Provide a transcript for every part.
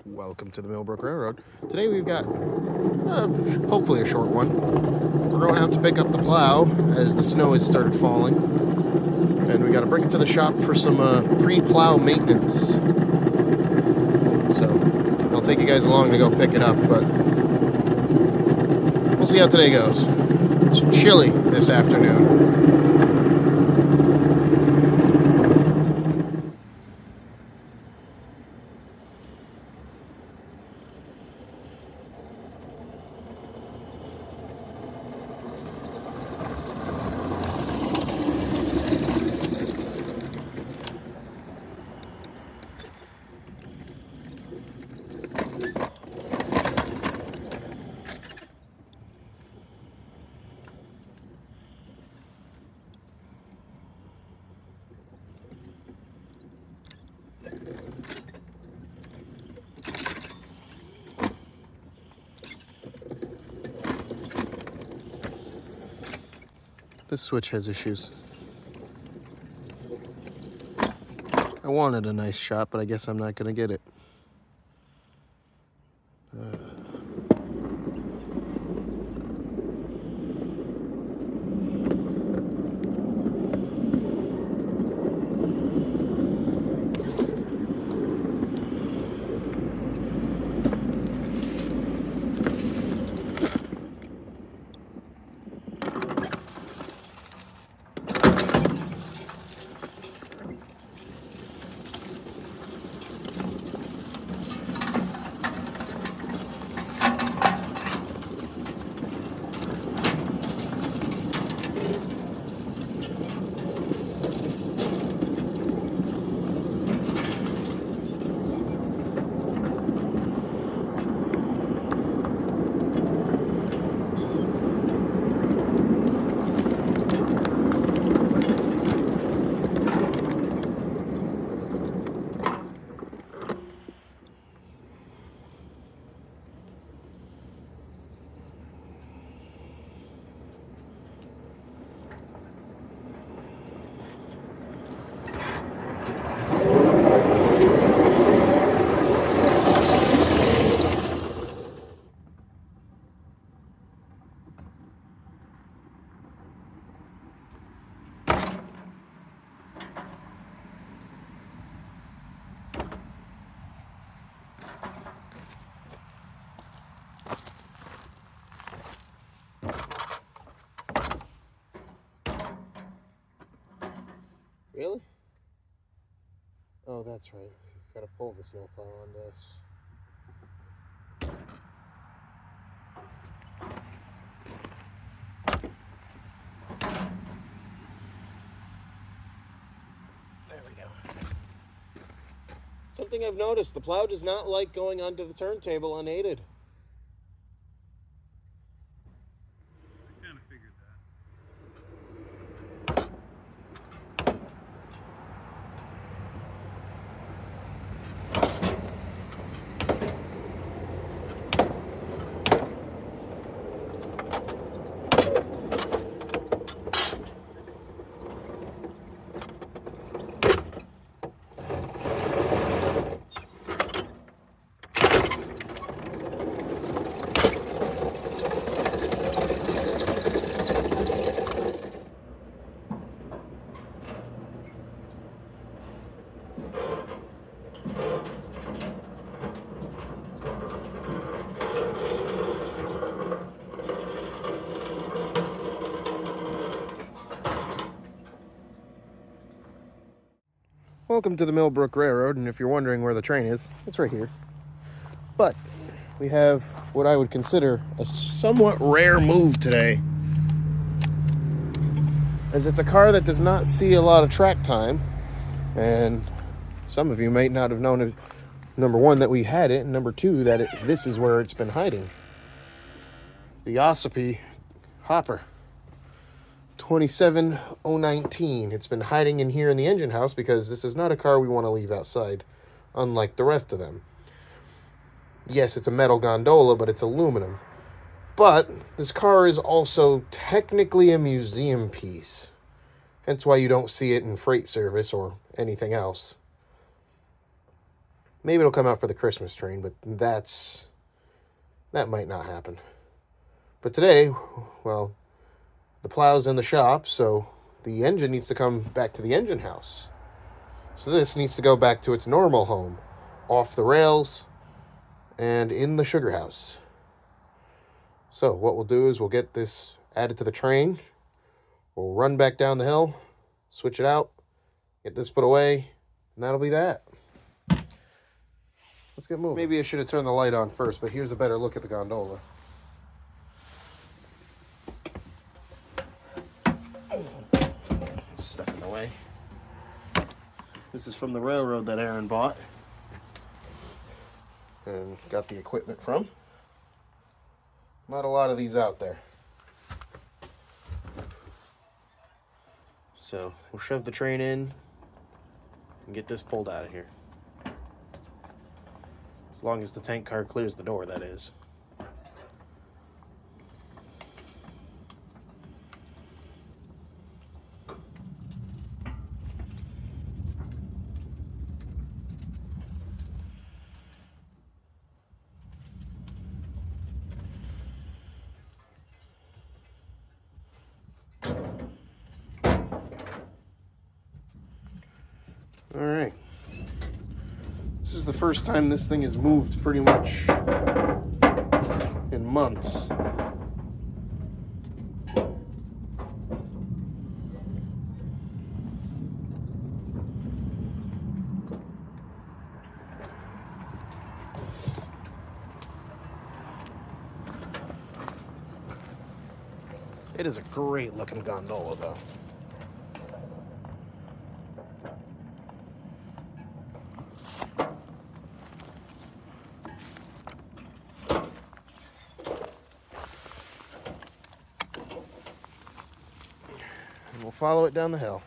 Welcome to the Mill Brook Railroad. Today we've got, hopefully a short one. We're going out to pick up the plow as the snow has started falling. And we got to bring it to the shop for some pre-plow maintenance. So I'll take you guys along to go pick it up, but we'll see how today goes. It's chilly this afternoon. This switch has issues. I wanted a nice shot, but I guess I'm not going to get it. Really? Oh, that's right. Gotta pull the snowplow on this. There we go. Something I've noticed, the plow does not like going onto the turntable unaided. I kind of figured that. Welcome to the Mill Brook Railroad, and if you're wondering where the train is, it's right here. But we have what I would consider a somewhat rare move today, as it's a car that does not see a lot of track time, and some of you might not have known, number one, that we had it, and number two, that this is where it's been hiding. The Oipy Hopper 27019. It's been hiding in here in the engine house because this is not a car we want to leave outside, unlike the rest of them. Yes, it's a metal gondola, but it's aluminum. But this car is also technically a museum piece. Hence why you don't see it in freight service or anything else. Maybe it'll come out for the Christmas train, but that might not happen. But today, well, the plow's in the shop, so the engine needs to come back to the engine house. So this needs to go back to its normal home, off the rails and in the sugar house. So what we'll do is we'll get this added to the train. We'll run back down the hill, switch it out, get this put away, and that'll be that. Let's get moving. Maybe I should have turned the light on first, but here's a better look at the gondola. Stuff in the way. This is from the railroad that Aaron bought and got the equipment from. Not a lot of these out there. So we'll shove the train in and get this pulled out of here. As long as the tank car clears the door, that is. All right. This is the first time this thing has moved pretty much in months. It is a great looking gondola though. And we'll follow it down the hill.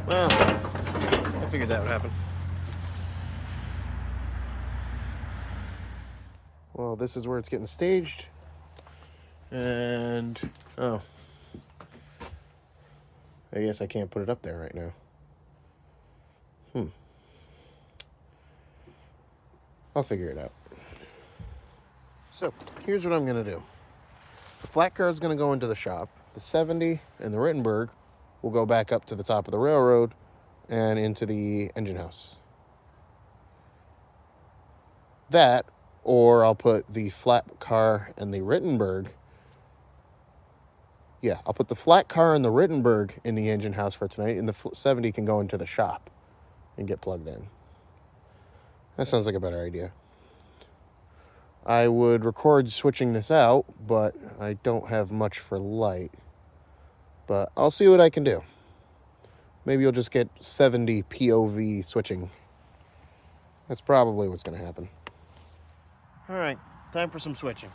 Well, I figured that would happen. Well, this is where it's getting staged. And, oh. I guess I can't put it up there right now. I'll figure it out. So, here's what I'm going to do. The flat car is going to go into the shop. The 70 and the Rittenberg will go back up to the top of the railroad and into the engine house. That, or I'll put the flat car and the Rittenberg. Yeah, I'll put the flat car and the Rittenberg in the engine house for tonight, and the 70 can go into the shop and get plugged in. That sounds like a better idea. I would record switching this out, but I don't have much for light. But I'll see what I can do. Maybe you'll just get 70 POV switching. That's probably what's going to happen. All right, time for some switching.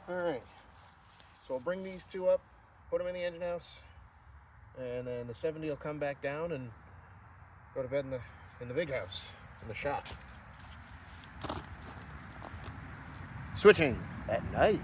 Alright, so I'll bring these two up, put them in the engine house, and then the 70 will come back down and go to bed in the big house, in the shop. Switching at night.